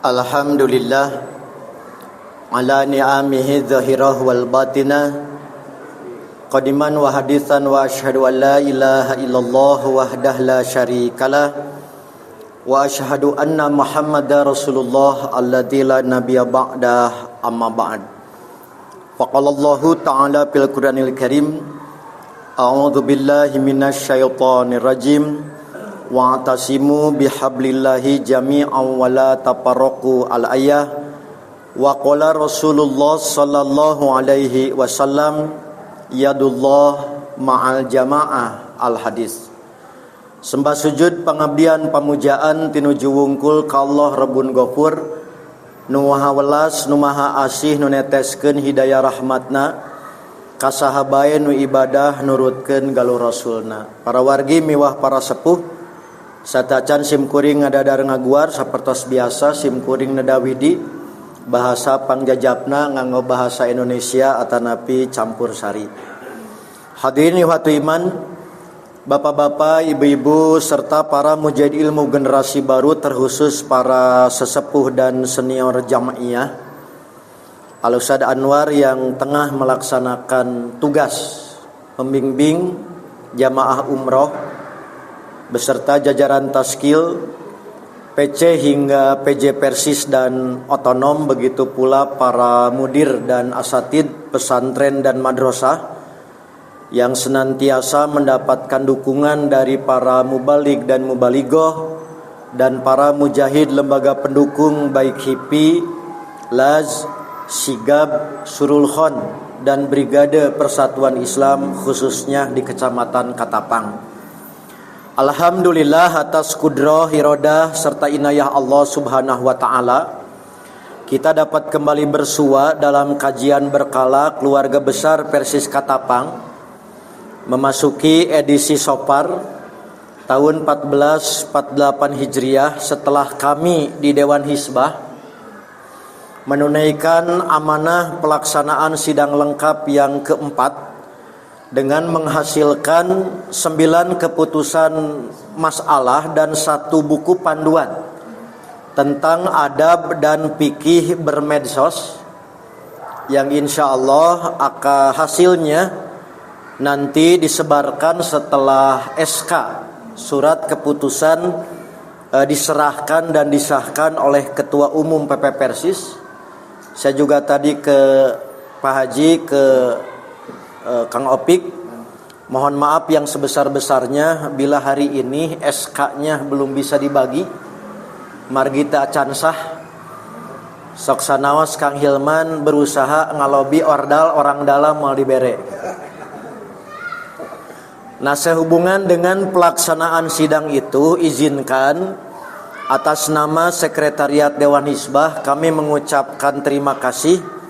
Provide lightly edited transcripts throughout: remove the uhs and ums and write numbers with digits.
Alhamdulillah ala ni'amihi zahirah wal batinah qadiman wa hadithan wa ashhadu an la ilaha illallah wahdah la syarikalah wa ashhadu anna muhammadar rasulullah alladzi la nabiyya ba'dah amma ba'd. Faqala Allahu ta'ala fil Qur'anil Karim a'udzu billahi minasy syaithanir rajim wa'tasimu bihablillahi jami'an wa la tafarraqu al-ayah wa qala Rasulullah sallallahu alaihi wasallam yadullah ma'al jamaah al-hadis. Sembah sujud pangabdian pamujaan tinuju wungkul ka Allah Rabbun Ghafur nu maha welas nu maha asih nu neteskeun hidayah rahmatna ka sahabae nu ibadah nurutkeun galur rasulna. Para wargi miwah para sepuh satacan simkuring ngadadar ngaguar sapertos biasa simkuring nedawidi bahasa pangjajapna nganggo bahasa Indonesia atanapi campur sari. Hadirin wahatu iman, bapak-bapak, ibu-ibu serta para mujahid ilmu generasi baru terkhusus para sesepuh dan senior jamaiyah Al-Ustadz Anwar yang tengah melaksanakan tugas pembimbing jamaah umroh beserta jajaran taskil, PC hingga PJ Persis dan otonom, begitu pula para mudir dan asatid pesantren dan madrasah yang senantiasa mendapatkan dukungan dari para mubalig dan mubaligoh dan para mujahid lembaga pendukung baik HIPI, LAZ, Sigab, Surul Khon dan Brigade Persatuan Islam khususnya di Kecamatan Katapang. Alhamdulillah atas kudrah, iradah serta inayah Allah Subhanahu wa taala kita dapat kembali bersua dalam kajian berkala keluarga besar Persis Katapang memasuki edisi Sopar tahun 1448 Hijriah setelah kami di Dewan Hisbah menunaikan amanah pelaksanaan sidang lengkap yang keempat dengan menghasilkan 9 keputusan masalah dan 1 buku panduan tentang adab dan fikih bermedsos yang insya Allah akan hasilnya nanti disebarkan setelah SK surat keputusan diserahkan dan disahkan oleh Ketua Umum PP Persis. Saya juga tadi ke Pak Haji, ke Kang Opik, mohon maaf yang sebesar-besarnya bila hari ini SK-nya belum bisa dibagi. Margita Acansah sok sanaos Kang Hilman berusaha ngalobi ordal orang dalam mau dibere. Nah, sehubungan dengan pelaksanaan sidang itu, izinkan atas nama Sekretariat Dewan Hisbah kami mengucapkan terima kasih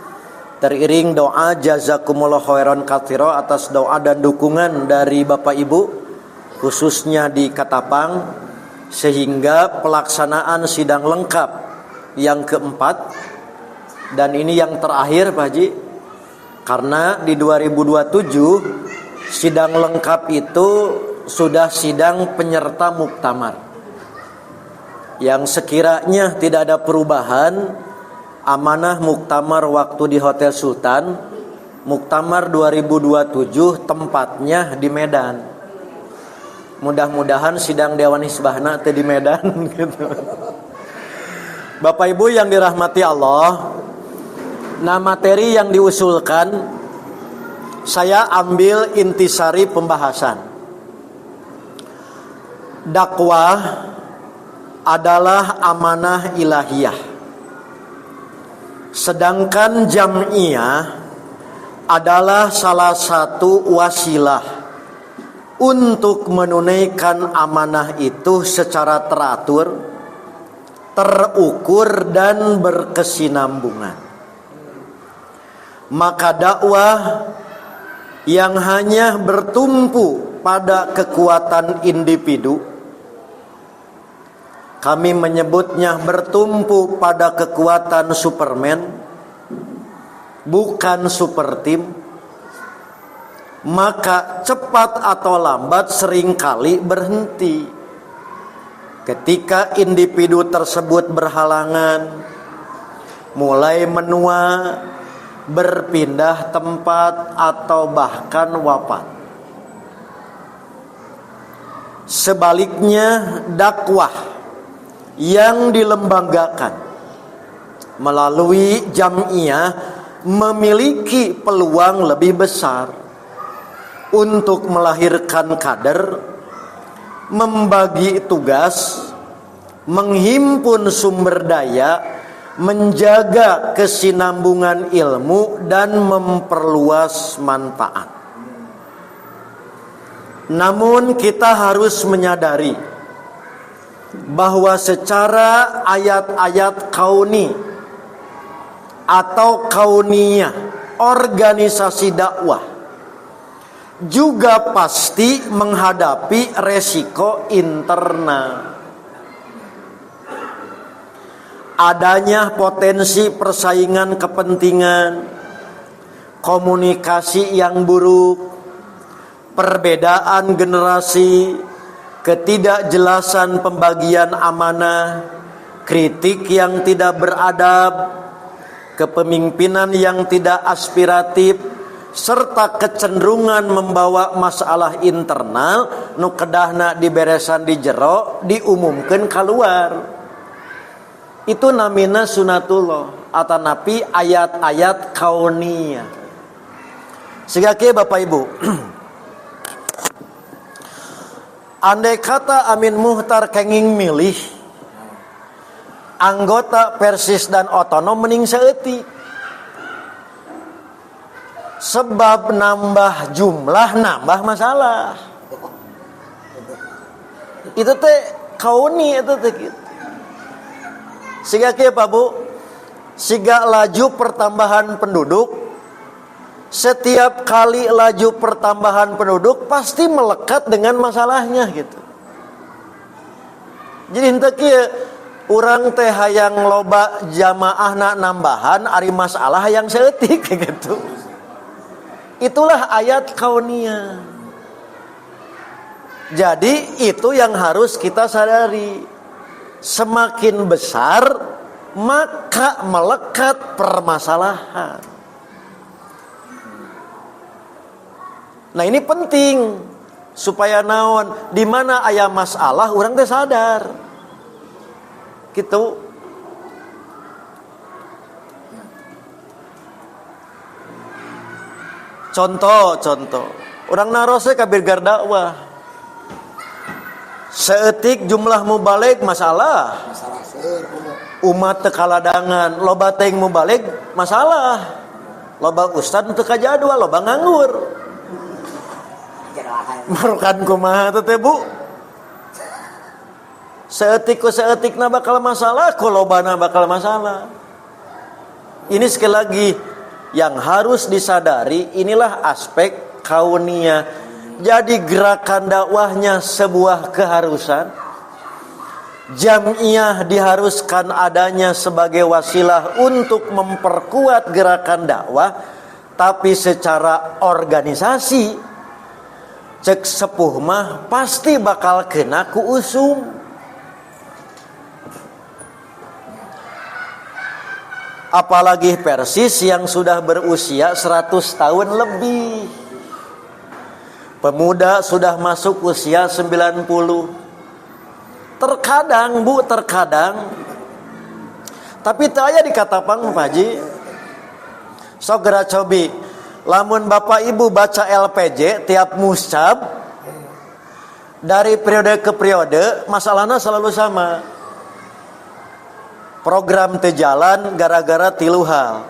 teriring doa jazakumullah khairan katsira atas doa dan dukungan dari Bapak Ibu khususnya di Katapang sehingga pelaksanaan sidang lengkap yang keempat dan ini yang terakhir Pak Haji, karena di 2027 sidang lengkap itu sudah sidang penyerta muktamar yang sekiranya tidak ada perubahan. Amanah muktamar waktu di Hotel Sultan, muktamar 2027 tempatnya di Medan. Mudah-mudahan sidang Dewan Hisbahna teh di Medan gitu. Bapak Ibu yang dirahmati Allah, nah materi yang diusulkan saya ambil intisari pembahasan. Dakwah adalah amanah ilahiyah. Sedangkan jam'iyah adalah salah satu wasilah untuk menunaikan amanah itu secara teratur, terukur dan berkesinambungan. Maka dakwah yang hanya bertumpu pada kekuatan individu, kami menyebutnya bertumpu pada kekuatan Superman, bukan super team, maka cepat atau lambat seringkali berhenti. Ketika individu tersebut berhalangan, mulai menua, berpindah tempat, atau bahkan wafat. Sebaliknya, dakwah yang dilembagakan melalui jam'iyah memiliki peluang lebih besar untuk melahirkan kader, membagi tugas, menghimpun sumber daya, menjaga kesinambungan ilmu, dan memperluas manfaat. Namun kita harus menyadari bahwa secara ayat-ayat kauni atau kauniyah, organisasi dakwah juga pasti menghadapi resiko internal. Adanya potensi persaingan kepentingan, komunikasi yang buruk, perbedaan generasi, ketidakjelasan pembagian amanah, kritik yang tidak beradab, kepemimpinan yang tidak aspiratif, serta kecenderungan membawa masalah internal nu kedahna diberesan di jero diumumkan keluar. Itu namina sunatullah atanapi ayat-ayat kauniyah. Sehingga Bapak Ibu, andai kata Amin Muhtar kenging milih anggota Persis dan otonom mending seeutik. Sebab nambah jumlah, nambah masalah. Itu teh kauni itu teh gitu. Sehingga Pak Bu, sehingga laju pertambahan penduduk, setiap kali laju pertambahan penduduk pasti melekat dengan masalahnya gitu. Jadi henteu kieu urang teh hayang loba jamaahna nambahan ari masalah yang seeutik gitu. Itulah ayat kauniyah. Jadi itu yang harus kita sadari. Semakin besar maka melekat permasalahan. Nah ini penting supaya naon, di mana aya masalah urang teh sadar. Gitu. Contoh, orang narose kabir dakwah. Seetik jumlah mubalik masalah. Umat teu kaladangan, loba teuing mubalik masalah. Loba ustad teu kajadwal, loba nganggur. Marukan kumaha teh Bu? Seetik ku seetikna bakal masalah, ku lobana bakal masalah. Ini sekali lagi yang harus disadari, inilah aspek kauniyah. Jadi gerakan dakwahnya sebuah keharusan. Jam'iyah diharuskan adanya sebagai wasilah untuk memperkuat gerakan dakwah, tapi secara organisasi cek sepuh mah pasti bakal kena ku usum. Apalagi Persis yang sudah berusia 100 tahun lebih. Pemuda sudah masuk usia 90. Terkadang Bu, tapi teu aya di katapang Pak Haji. Sok geura cobi. Lamun Bapak Ibu baca LPJ tiap muscab dari periode ke periode, masalahnya selalu sama. Program teu jalan gara-gara 3 hal.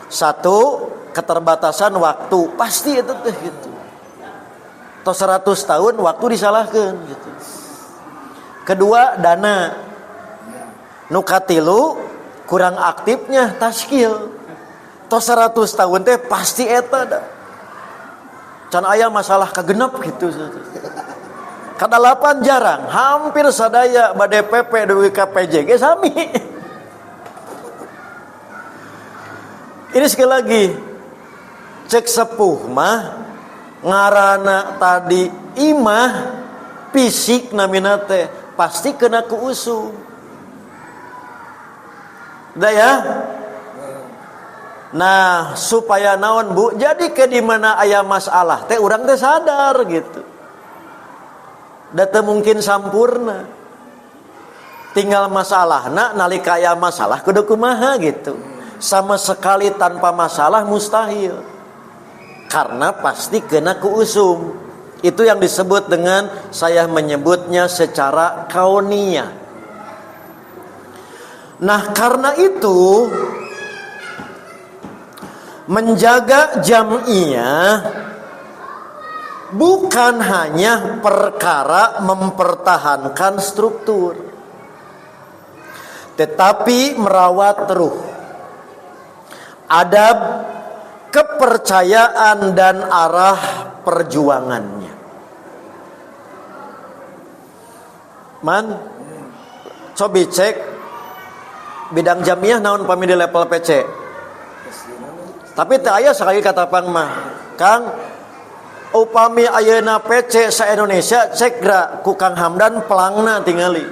1, keterbatasan waktu. Pasti itu teh gitu. Tos 100 tahun waktu disalahkeun gitu. Kedua, dana. Nu katilu kurang aktifnya taskil. Tos 100 tahun teh pasti eta da. Can aya masalah kagenep gitu. Kadalapan jarang, hampir sadaya bade PP duwi KPJ ge sami. Ini sekali lagi, cek sepuh mah ngaranna tadi imah fisik namina teh pasti kena ku usum. Dah ya. Nah, supaya naon Bu? Jadi ke di mana aya masalah teh urang teh sadar gitu. Da teu mungkin sampurna. Tinggal masalahna nalika aya masalah kudu kumaha gitu. Sama sekali tanpa masalah mustahil. Karena pasti kena ku usum. Itu yang disebut dengan, saya menyebutnya secara kauniyah. Nah, karena itu menjaga jam'iyah bukan hanya perkara mempertahankan struktur, tetapi merawat ruh, adab, kepercayaan dan arah perjuangannya. Man, cobi cek bidang jam'iyah naon pami di level PC. Tapi teu aya sakali kata pang mah, Kang, upami ayeuna PC sa Indonesia cek gra ku Kang Hamdan pelangna tingali.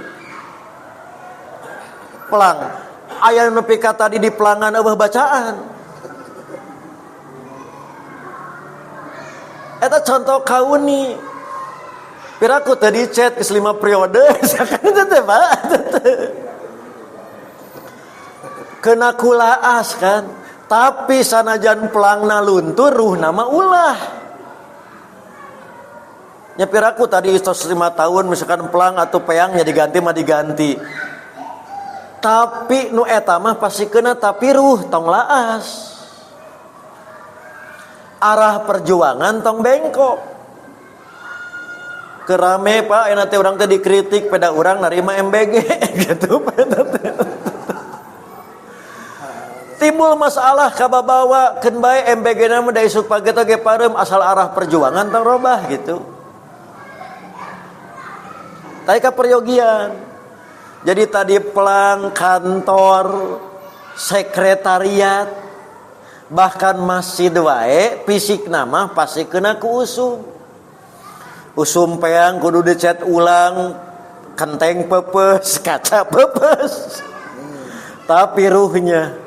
Pelang. Aya nu pika tadi di pelangan eueuh bacaan. Eta contoh kauni. Piraku tadi chat ke 5 periode, sakan teh Pak. Kena kulaas kan. Tapi sanajan pelangna luntur ruh nama ulah. Nyepiraku tadi 5 tahun misalkan pelang atau peangnya diganti mah diganti. Tapi nu eta mah pasti kena tapi ruh tong laas. Arah perjuangan tong bengkok. Kerame Pak, enak teh urang teh dikritik pada urang narima MBG gitu. Timbul masalah kababawa keun bae MBG-na mah da isuk pagi teh ge pareum asal arah perjuangan tong robah gitu. Tapi kaperyogian. Jadi tadi pelang kantor, sekretariat, bahkan masjid wae fisik nama pasti kena ku usum. Usum peang kudu dicat ulang, kenteng pepes, kaca pepes. Tapi ruhnya,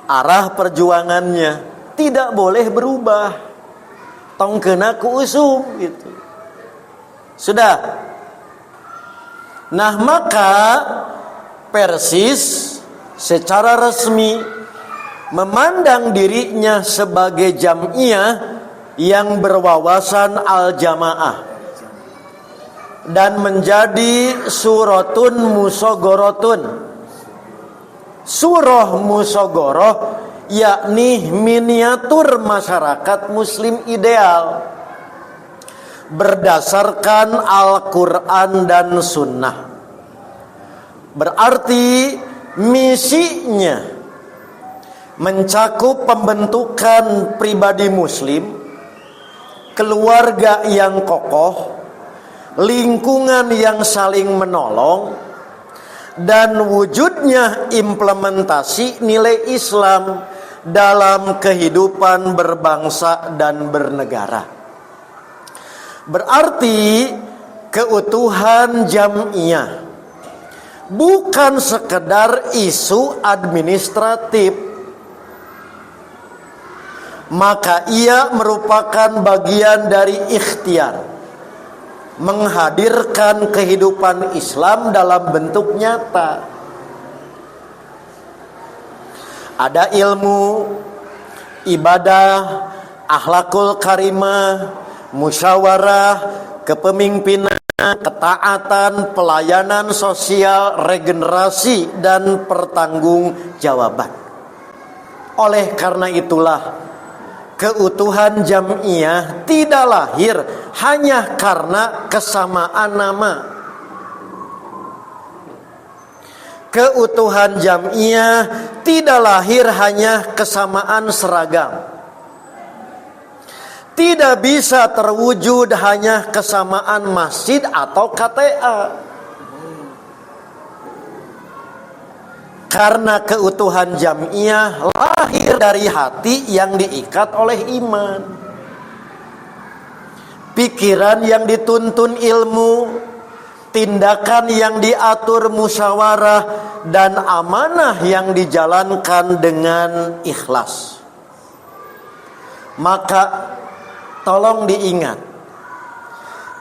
arah perjuangannya tidak boleh berubah. Tong kena ku usum gitu. Sudah. Nah, maka Persis secara resmi memandang dirinya sebagai jam'iyah yang berwawasan al-jamaah dan menjadi suratun musogorotun. Surah musogoroh yakni miniatur masyarakat muslim ideal berdasarkan Al-Quran dan Sunnah. Berarti misinya mencakup pembentukan pribadi muslim, keluarga yang kokoh, lingkungan yang saling menolong, dan wujudnya implementasi nilai Islam dalam kehidupan berbangsa dan bernegara. Berarti keutuhan jam'iyah bukan sekedar isu administratif, maka ia merupakan bagian dari ikhtiar menghadirkan kehidupan Islam dalam bentuk nyata. Ada ilmu, ibadah, akhlakul karimah, musyawarah, kepemimpinan, ketaatan, pelayanan sosial, regenerasi, dan pertanggungjawaban. Oleh karena itulah, keutuhan jam'iyah tidak lahir hanya karena kesamaan nama. Keutuhan jam'iyah tidak lahir hanya kesamaan seragam. Tidak bisa terwujud hanya kesamaan masjid atau KTA. Karena keutuhan jam'iyah lahir dari hati yang diikat oleh iman, pikiran yang dituntun ilmu, tindakan yang diatur musyawarah, dan amanah yang dijalankan dengan ikhlas. Maka tolong diingat,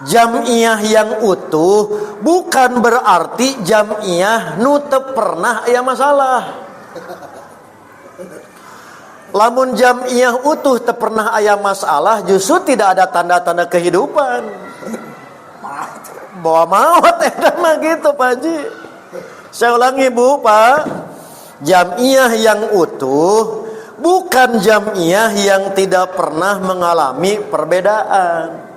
jam'iyah yang utuh bukan berarti jam'iyah nu teu pernah aya masalah. Lamun jam'iyah utuh teu pernah aya masalah, justru tidak ada tanda-tanda kehidupan. Bawa maut eta mah gitu Pak Haji. Saya ulangi Bu, Pak. Jam'iyah yang utuh bukan jam'iyah yang tidak pernah mengalami perbedaan.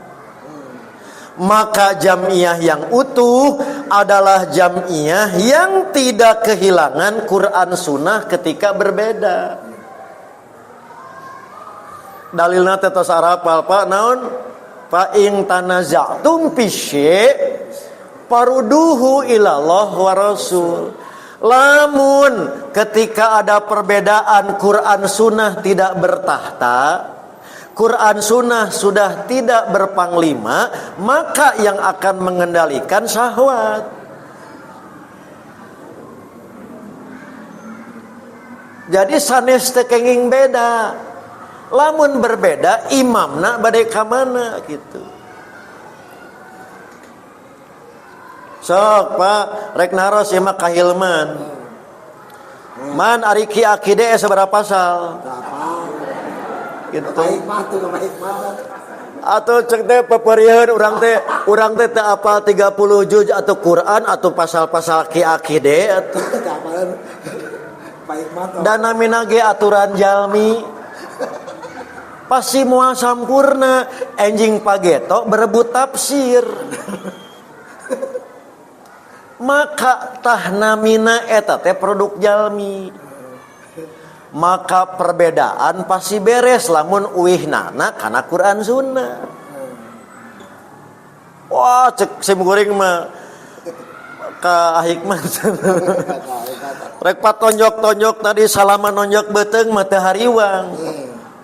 Maka jam'iyah yang utuh adalah jam'iyah yang tidak kehilangan Quran Sunnah ketika berbeda. Dalilna teh tos arapal Pak naon? Fa in tanaza'tum fi syai' faruduhu ilallah wa rasul. Lamun ketika ada perbedaan Quran Sunnah tidak bertahta, Quran Sunnah sudah tidak berpanglima, maka yang akan mengendalikan syahwat. Jadi sanes teu kenging beda. Lamun berbeda imamna bade ka mana gitu. Sok Pak rek naros ieu mah kahilman. Man ari ki akide sabaraha pasal? Gitu. Atau cek teh paparieun urang teh teu apal 30 juz atau Quran atau pasal-pasal ki akide atuh. Dan namina ge aturan jalmi. Pasti moal sampurna, enjing pageto berebut tafsir. Maka tahnamina eta teh produk jalmi. Maka perbedaan pasti beres lamun uihnana kana Quran Sunnah. Wah, cek sim goreng mah ka hikmah. Rek patonjok-tonjok tadi salaman nonjok beuteung mah teu hariwang.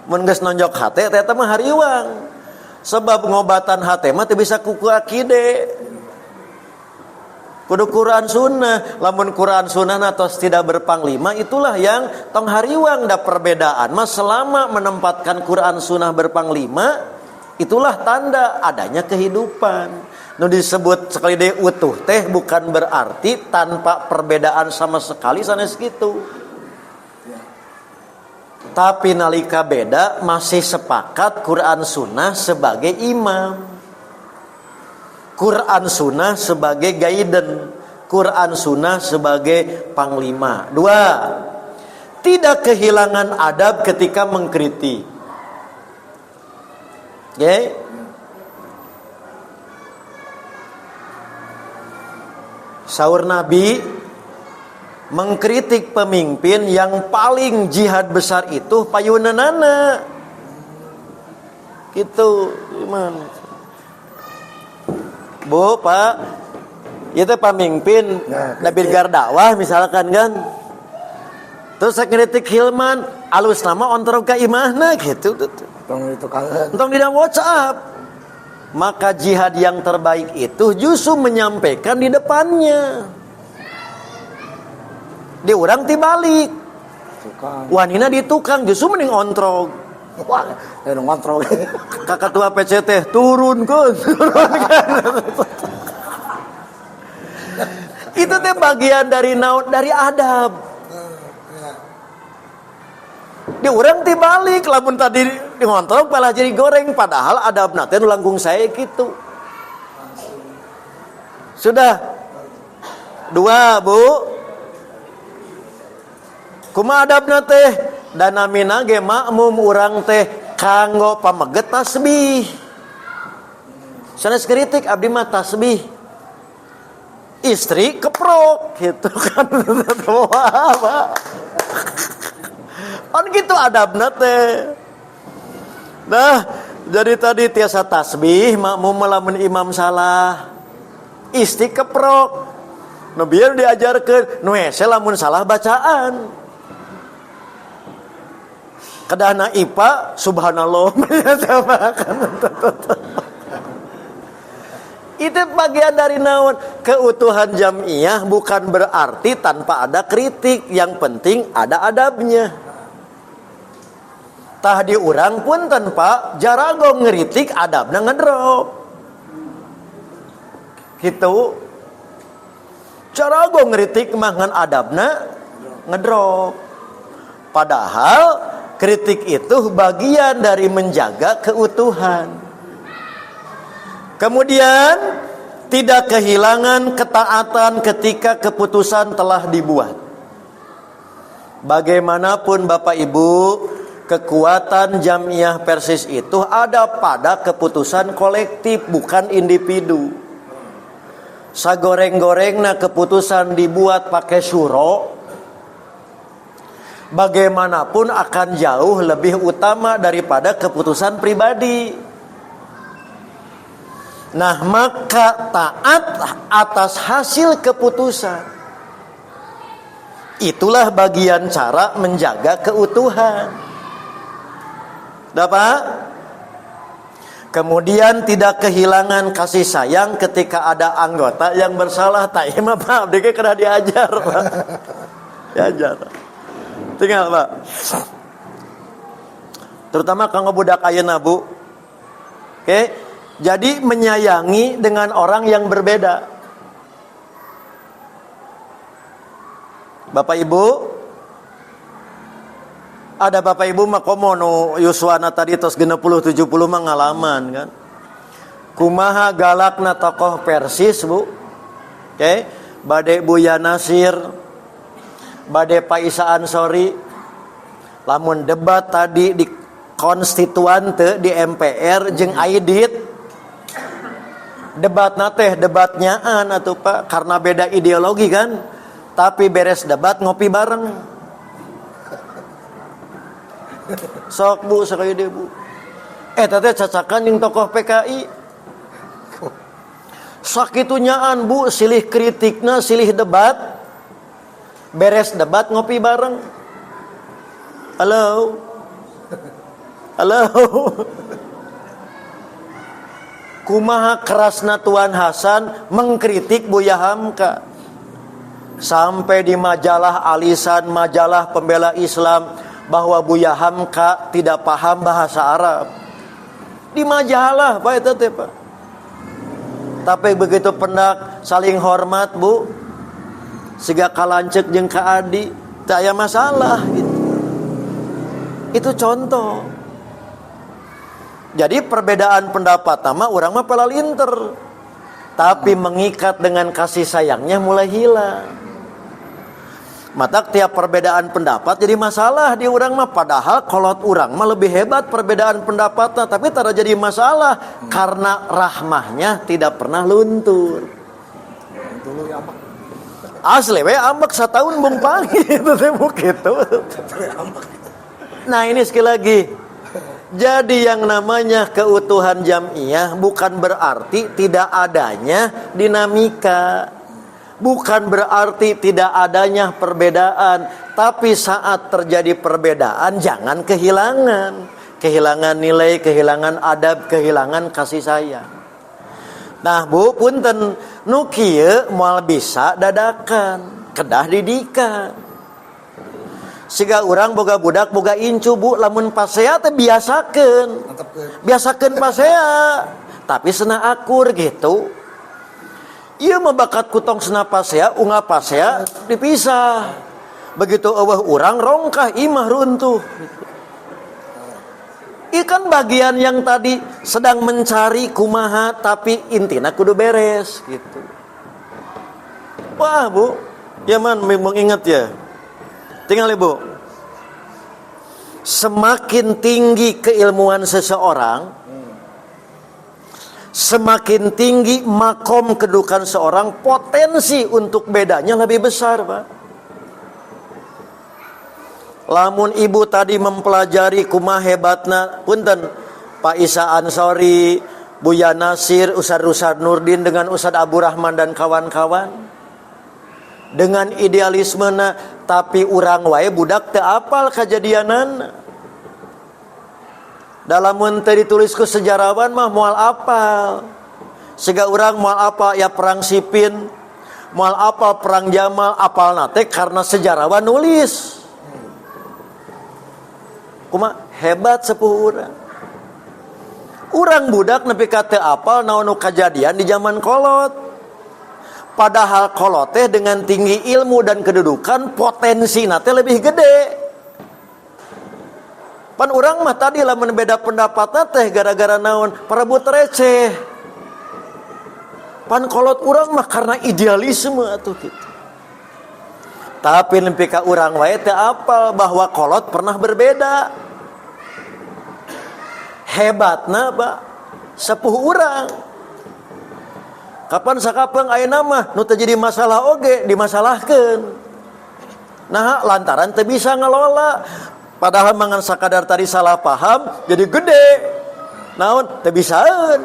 Mun geus nonjok hate eta mah hariwang. Sebab ngobatan hate mah teu bisa kuku akide. Kudu Quran Sunnah. Lamun Quran Sunnah tos tidak berpanglima, itulah yang tong hariwang da perbedaan. Mas selama menempatkan Quran Sunnah berpanglima, itulah tanda adanya kehidupan. Nu disebut sekali deui utuh teh bukan berarti tanpa perbedaan sama sekali sanes kitu. Tapi nalika beda masih sepakat Quran Sunnah sebagai imam, Quran Sunnah sebagai guidance, Quran Sunnah sebagai panglima. 2, tidak kehilangan adab ketika mengkritik. Okay? Saur Nabi mengkritik pemimpin yang paling jihad besar itu payunanana. Gitu, gimana? Bu, Pak, itu pemimpin Nabi Gardawah misalkan kan. Terus saya kritik Hilman, alus nama ontrong ka imahna gitu. Entong di WhatsApp. Maka jihad yang terbaik itu justru menyampaikan di depannya. Di orang tibalik. Wanina di tukang justru mending ontrog. Wah, ngontrol. Kakak tua PCT turun kan. Itu teh bagian dari naon, dari adab. Di orang tibalik, lamun tadi di ngontrol malah jadi goreng, padahal adabna teh langkung saya gitu. Sudah 2, Bu. Kumaha adabna teh? Danamina ge makmum urang teh kanggo pameget tasbih. Sanes kritik abdi mah tasbih. Istri keprok gitu kan. Apa? Kan gitu adabna teh. Nah, jadi tadi tiasa tasbih makmum lamun imam salah. Istri keprok. Nu biar diajarkeun nu hese lamun salah bacaan. Kedahna IPA subhanallah. Itu bagian dari naon? Keutuhan jamiah bukan berarti tanpa ada kritik. Yang penting ada adabnya. Tah di urang pun tanpa jarago ngeritik adabna ngedrop. Gitu. Jarago ngeritik mangan adabna ngedrop. Padahal kritik itu bagian dari menjaga keutuhan. Kemudian tidak kehilangan ketaatan ketika keputusan telah dibuat. Bagaimanapun Bapak Ibu, kekuatan Jamiah Persis itu ada pada keputusan kolektif, bukan individu. Sagoreng-gorengna keputusan dibuat pakai syuro, bagaimanapun akan jauh lebih utama daripada keputusan pribadi. Nah, maka taat atas hasil keputusan. Itulah bagian cara menjaga keutuhan. Dapat? Kemudian tidak kehilangan kasih sayang ketika ada anggota yang bersalah. Tak emang Pak, dia kena diajar Pak. Diajar. Tinggal Pak. Terutama kalau budak ayeuna Bu. Oke? Jadi menyayangi dengan orang yang berbeda. Bapak Ibu, ada Bapak Ibu makomono Yuswana tadi tos 60-70 mengalaman kan. Kumaha galakna tokoh Persis Bu. Oke, bade Buya Nasir, bade Pak Isa Ansori. Lamun debat tadi di konstituante di MPR jeung Aidit. Debat nateh debatnyaan atuh Pak, karena beda ideologi kan. Tapi beres debat ngopi bareng. Sok Bu sakaya deui Bu. Teteh cacakan jeung tokoh PKI. Sakitunyaan Bu, silih kritikna, silih debat. Beres debat ngopi bareng. Halo. Halo. Kumaha kerasna Tuan Hasan mengkritik Buya Hamka. Sampai di majalah Alisan, majalah pembela Islam, bahwa Buya Hamka tidak paham bahasa Arab. Di majalah Pak itu teh Pak. Tapi begitu pendak saling hormat Bu. Siga kalancek jeung ka Adi, teu aya masalah gitu. Itu contoh. Jadi perbedaan pendapat sama orang mah palalinter. Tapi mengikat dengan kasih sayangnya mulai hilang. Mata tiap perbedaan pendapat jadi masalah di orang mah. Padahal kolot orang mah lebih hebat perbedaan pendapatnya. Tapi tidak jadi masalah. Karena rahmahnya tidak pernah luntur. Asli we ambek satahun bung pangi. Itu begitu. Nah ini sekali lagi. Jadi yang namanya keutuhan jamiah bukan berarti tidak adanya dinamika. Bukan berarti tidak adanya perbedaan. Tapi saat terjadi perbedaan jangan kehilangan. Kehilangan nilai, kehilangan adab, kehilangan kasih sayang. Nah Bu, punten nu kieu moal bisa dadakan, kedah didikan. Siga urang boga budak boga incu Bu, lamun pasea teh biasakeun. Biasakeun pasea. Tapi senah akur gitu. Ieu mah bakat kutong senah pasea, ungah pasea dipisah. Begitu eueuh urang rongkah imah runtuh. Ikan bagian yang tadi sedang mencari kumaha tapi intina kudu beres gitu. Wah Bu, ya man memang ingat ya. Tinggal Ibu. Semakin tinggi keilmuan seseorang, semakin tinggi makom kedudukan seorang, potensi untuk bedanya lebih besar, Pak. Lamun ibu tadi mempelajari kumaha hebatna, punten Pak Isa Ansori, Buya Nasir, Ustad Nurdin dengan Ustad Abu Rahman dan kawan-kawan, dengan idealismena, tapi urang wae budak teu apal kajadianan. Dalam mun teu ditulis ku sejarawan mah moal apal. Siga urang moal apa ya perang Sipin, moal apa perang Jamal, apal nate karena sejarawan nulis. Kuma hebat sepuh urang. Urang budak nepi ka teu apal naon nu kajadian di zaman kolot. Padahal kolot teh dengan tinggi ilmu dan kedudukan potensi nate lebih gede. Pan urang mah tadi lamun beda pendapat teh gara-gara naon parebut receh. Pan kolot urang mah karena idealisme atuh kitu. Tapi nepi ka urang wae teu apal bahwa kolot pernah berbeda. Hebatna ba sepuh urang. Kapan sakapeung ayeuna mah nu teu jadi masalah oge dimasalahkeun. Nah, lantaran teu bisa ngelola. Padahal mangan sakadar tadi salah paham jadi gede. Naon teu bisaeun.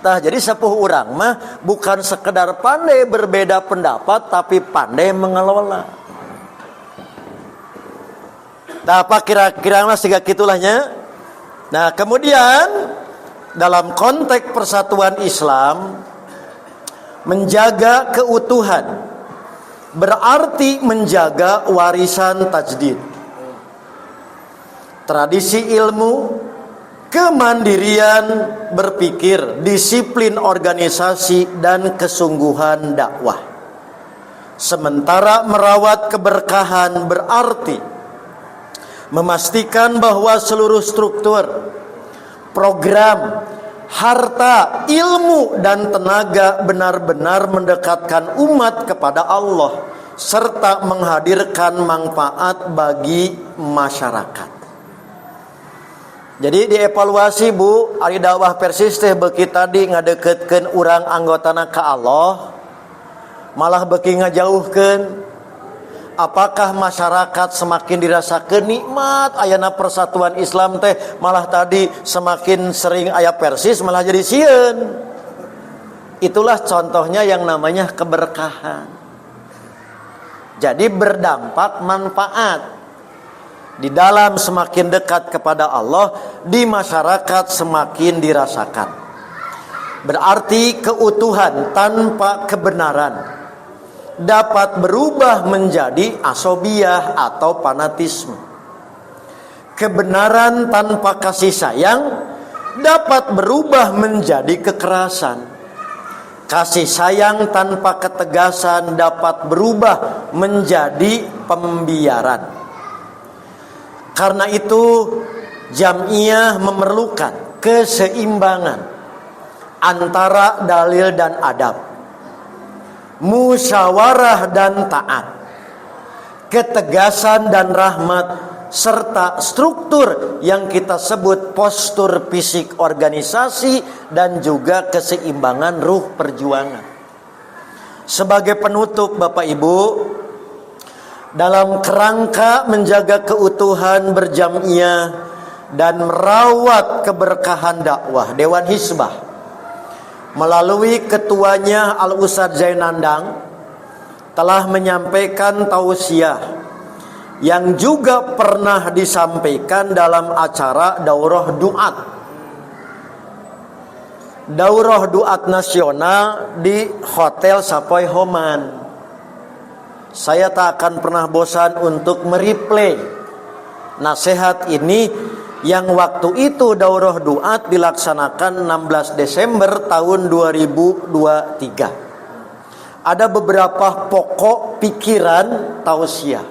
Tah jadi sepuh urang mah bukan sekedar pandai berbeda pendapat tapi pandai mengelola. Tah apa kira-kira mah siga kitulahnya. Nah, kemudian dalam konteks persatuan Islam menjaga keutuhan berarti menjaga warisan tajdid. Tradisi ilmu, kemandirian berpikir, disiplin organisasi dan kesungguhan dakwah. Sementara merawat keberkahan berarti memastikan bahwa seluruh struktur, program, harta, ilmu, dan tenaga benar-benar mendekatkan umat kepada Allah serta menghadirkan manfaat bagi masyarakat. Jadi dievaluasi Bu, ari dakwah Persis teh beuki tadi ngadeukeutkeun urang anggotana ka Allah, malah beuki ngajauhkeun. Apakah masyarakat semakin dirasakeun nikmat ayana persatuan Islam teh, malah tadi semakin sering aya Persis malah jadi sieun. Itulah contohnya yang namanya keberkahan. Jadi berdampak manfaat. Di dalam semakin dekat kepada Allah, di masyarakat semakin dirasakan. Berarti keutuhan tanpa kebenaran dapat berubah menjadi asobiah atau fanatisme. Kebenaran tanpa kasih sayang dapat berubah menjadi kekerasan. Kasih sayang tanpa ketegasan dapat berubah menjadi pembiaran. Karena itu Jam'iyah memerlukan keseimbangan antara dalil dan adab, musyawarah dan taat, ketegasan dan rahmat, serta struktur yang kita sebut postur fisik organisasi dan juga keseimbangan ruh perjuangan. Sebagai penutup Bapak Ibu, dalam kerangka menjaga keutuhan berjam'iyah dan merawat keberkahan dakwah, Dewan Hizbah melalui ketuanya Al-Ustadz Zainandang telah menyampaikan tausiah yang juga pernah disampaikan dalam acara Daurah Duat Nasional di Hotel Sapoy Homan. Saya tak akan pernah bosan untuk mereplay nasihat ini yang waktu itu Daurah Duat dilaksanakan 16 Desember tahun 2023. Ada beberapa pokok pikiran tausiah.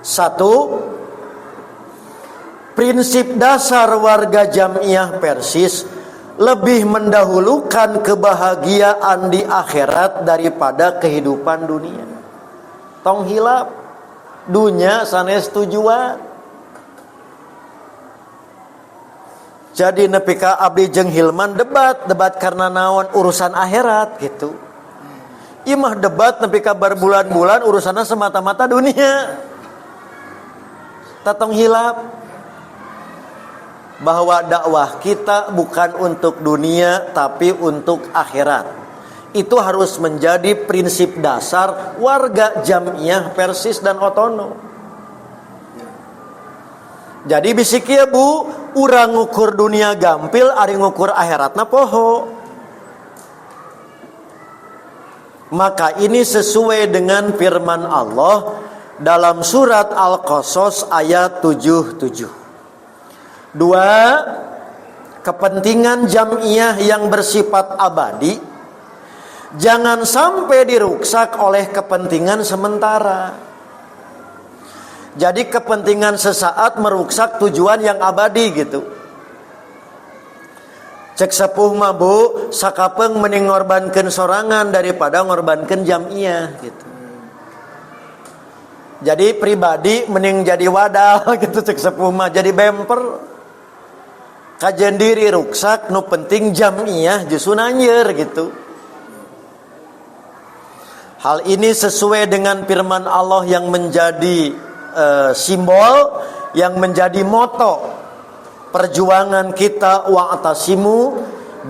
1. Prinsip dasar warga Jam'iyah Persis lebih mendahulukan kebahagiaan di akhirat daripada kehidupan dunia. Tong hilap dunya sanes tujuan. Jadi nepi ka abdi jeung Hilman debat karena naon urusan akhirat gitu. Imah debat nepi ka berbulan-bulan urusanna semata-mata dunia. Tatong hilap bahwa dakwah kita bukan untuk dunia tapi untuk akhirat. Itu harus menjadi prinsip dasar warga Jam'iyah Persis dan otonom. Jadi bisik ya Bu, urang ngukur dunia gampil, ari ngukur akhiratna poho. Maka ini sesuai dengan firman Allah dalam surat Al-Qasas ayat 77. Dua, kepentingan jam'iyah yang bersifat abadi jangan sampai diruksak oleh kepentingan sementara. Jadi kepentingan sesaat meruksak tujuan yang abadi gitu. Cek sepuh mah bu, sakapeng mending ngorbankeun sorangan daripada ngorbankeun jam'iyah gitu. Jadi pribadi mending jadi wadal gitu cek sepuh mah, jadi bemper. Kajen diri ruksak, nu penting jam'iyah justru nanjeur gitu. Hal ini sesuai dengan firman Allah yang menjadi simbol, yang menjadi moto perjuangan kita, wa'tasimu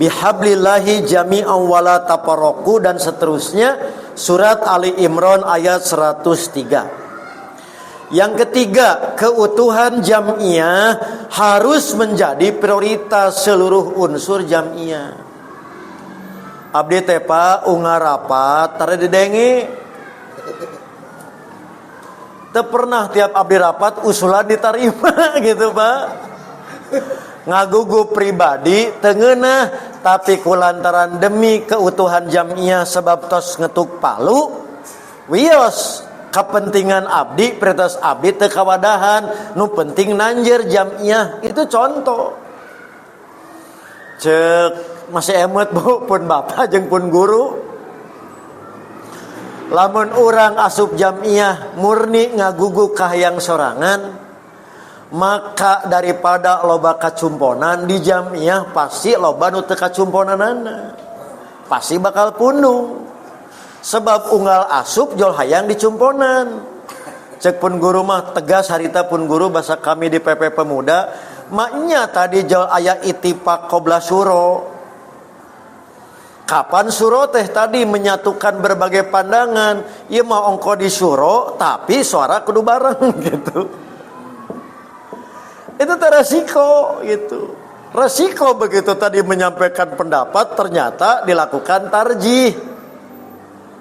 bihablillahi jami'an wala tafarraqu, dan seterusnya, surat Ali Imran ayat 103. Yang ketiga, keutuhan jam'iyah harus menjadi prioritas seluruh unsur jam'iyah. Abdi teh Pak ungar rapat tara didengi. Teu pernah tiap abdi rapat usulan diterima gitu Pak. Ngagugu pribadi tengeunah, tapi kulantaran demi keutuhan jam'iyah sebab tos ngetuk palu wios kepentingan abdi prioritas abdi teu kawadahan, nu penting nanjeur jam'iyah. Itu contoh. Cek masih emut bu pun bapak jeung pun guru, lamun urang asup jam'iyah murni ngagugu kahyang sorangan, maka daripada loba kacumponan di jam'iyah pasti loba nu teu kacumponanana, pasti bakal pundung. Sebab unggal asup jol hayang dicumponan. Cek pun guru mah tegas harita pun guru bahasa kami di PP Pemuda, maknya tadi jol aya ittifaq qobla syuro. Kapan syuro teh tadi menyatukan berbagai pandangan, ieu mah ongko di syuro tapi suara kudu bareng gitu. Itu resiko gitu. Resiko begitu tadi menyampaikan pendapat ternyata dilakukan tarjih.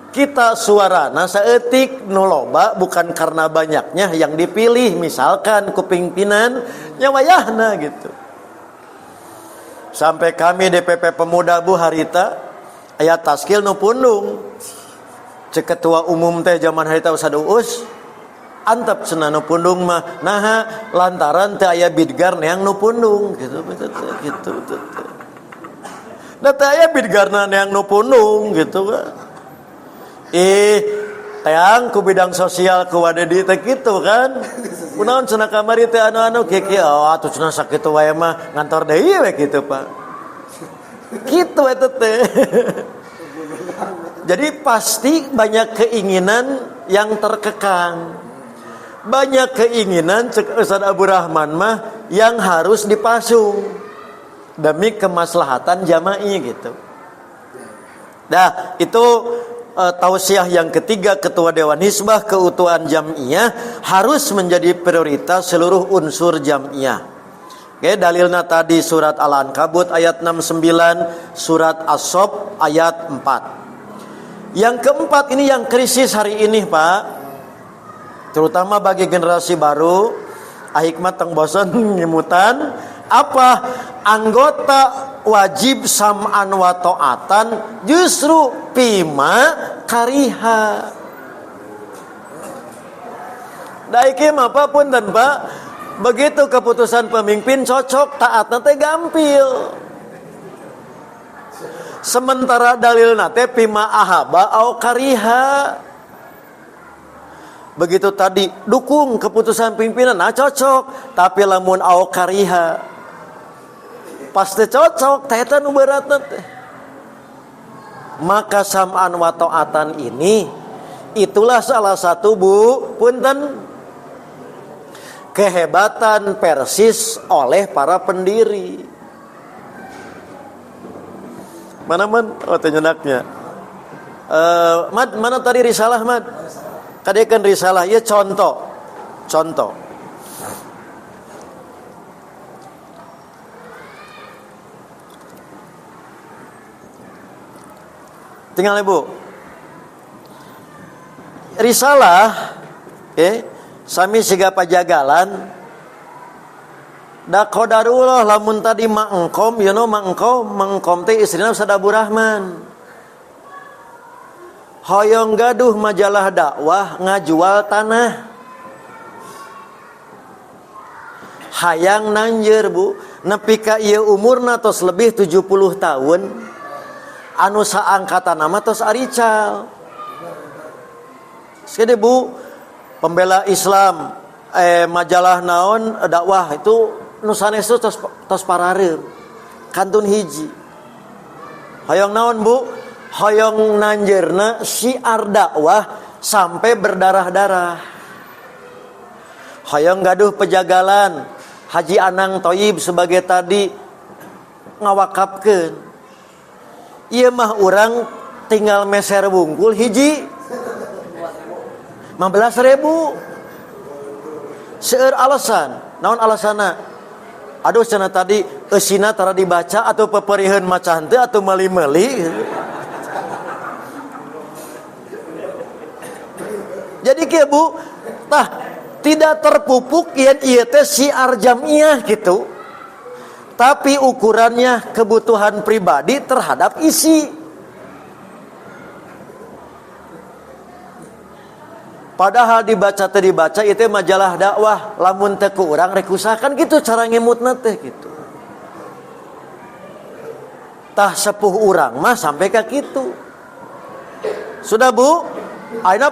Kita suarana saeutik nu loba bukan karena banyaknya yang dipilih, misalkan ku pimpinan nya wayahna gitu. Sampai kami DPP Pemuda Bu harita aya taskil nu pundung. Cek ketua umum teh zaman harita Ustad Uus antep cenah nu pundung mah naha lantaran teu aya bidgar neang nu pundung gitu gitu. Da teu aya bidgarna neang nu pundung gitu kan. Teang ku bidang sosial ku wadedi teh kitu kan. Kunaon cenah kamari teh anu-anu kieu atuh cenah sakitu wae mah ngantor deui we kitu Pak. Kitu eta teh. Jadi pasti banyak keinginan yang terkekang. Banyak keinginan cek Ustaz Abu Rahman mah yang harus dipasung demi kemaslahatan jamaah gitu. Nah, itu tausiah yang ketiga Ketua Dewan Hizbah, keutuhan jam'iyah harus menjadi prioritas seluruh unsur jam'iyah. Oke, dalilnya tadi surat Al-Ankabut ayat 69, surat As-Sof ayat 4. Yang keempat ini yang krisis hari ini Pak, terutama bagi generasi baru, ahikmat teng bosan ngimutan, apa anggota wajib sam'an wa ta'atan justru pima kariha. Daiki mah apapun dan Pak, begitu keputusan pemimpin cocok, taat nanti gampil. Sementara dalil nate pima ahaba au kariha. Begitu tadi dukung keputusan pimpinan, nah cocok, tapi lamun au kariha pasti cocok, teh nu beratna teh. Maka sam'an wa ta'atan ini itulah salah satu Bu, punten, kehebatan Persis oleh para pendiri. Mana man? Oh tenyenaknya. Mad, mana tadi risalah Mad? Kadekan risalah, ya contoh. Tinggal Ibu. risalah sami siga pajagalan da qadarullah lamun tadi mangkom mangkom teh istrina Sadabu Rahman hoyong gaduh majalah dakwah ngajual tanah hayang nanjeur Bu nepi ka ieu umurna tos lebih 70 tahun anu saangkatan nama tos arical sekede Bu pembela Islam majalah naon dakwah itu nusanes tos parareum kantun hiji hoyong naon Bu hoyong nanjeurna syiar dakwah sampai berdarah-darah hoyong gaduh pejagalan Haji Anang Thoyib sebagai tadi ngawakapkeun ieu mah urang tinggal meser wungkul hiji 15.000 seueur alasan naon alasana aduh cenah tadi eusina tara dibaca atau peperiheun maca henteu atau meuli-meuli jadi kieu Bu tah tidak terpupuk yen ieu teh syiar jamiah gitu tapi ukurannya kebutuhan pribadi terhadap isi padahal dibaca itu majalah dakwah lamun teu ku urang rek usahakan gitu cara ngemutna teh gitu tah sepuh urang mah sampai ka kitu sudah Bu ayeuna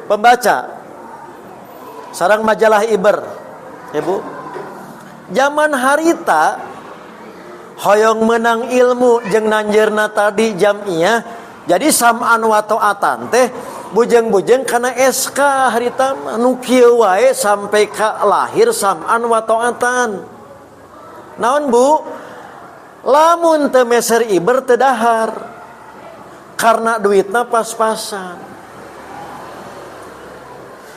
pembaca sareng majalah Iber ya Bu zaman harita hoyong menang ilmu jeung nanjeurna tadi jamiah jadi sam'an wa ta'atan teh bujeng-bujeng karena SK harita nu kieu wae sampai ka lahir sam'an wa ta'atan naon Bu lamun teu meser Iber teu dahar karena duitna pas-pasan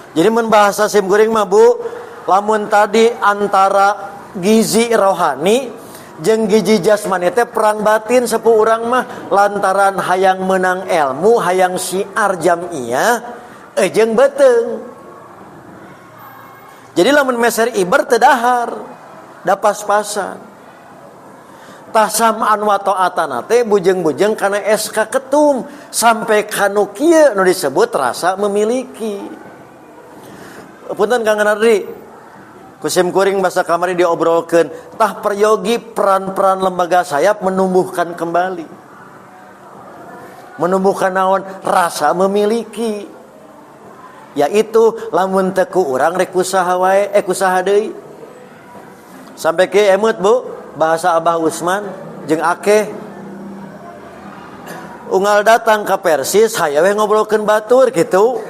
jadi mun bahasa simkuring mah Bu lamun tadi antara gizi rohani jeung gizi jasmani teh perang batin sepuh urang mah lantaran hayang menang ilmu hayang syiar jamiah jeung beteung jadi lamun meser Iber teu dahar da pas-pasan tah sam'an wa ta'atan teh bujeng-bujeng kana SK ketum sampai kanu kieu nu disebut rasa memiliki punten Kang Nardi kusim kuring bahasa kamari diobrolkeun tah peryogi peran-peran lembaga sayap menumbuhkan kembali menumbuhkan naon rasa memiliki yaitu lamun teu ku urang rek usaha wae kusaha deui sampai ke emut Bu bahasa Abah Usman jeung Akeh unggal datang ke Persis hayang we ngobrolkeun batur gitu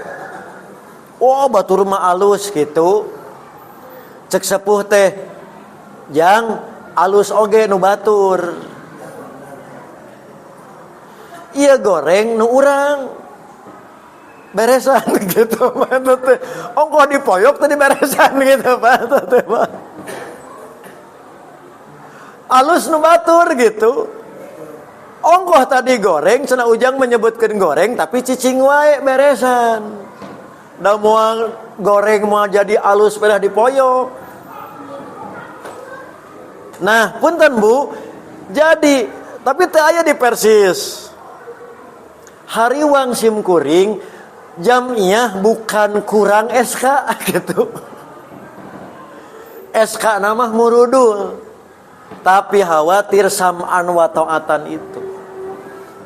batur mah alus gitu cek sepuh teh jang alus oge nu batur iya goreng nu urang beresan gitu teh ongko dipoyok teh diberesan gitu teh alus nu batur gitu ongko tadi goreng cenah ujang menyebutkeun goreng tapi cicing wae beresan da moal goreng mau jadi alus pedah dipoyok. Nah, punten Bu. Jadi, tapi teu aya di Persis. Hariwang simkuring jamiah bukan kurang SK gitu. SK nama murudul. Tapi khawatir sam'an wa ta'atan itu.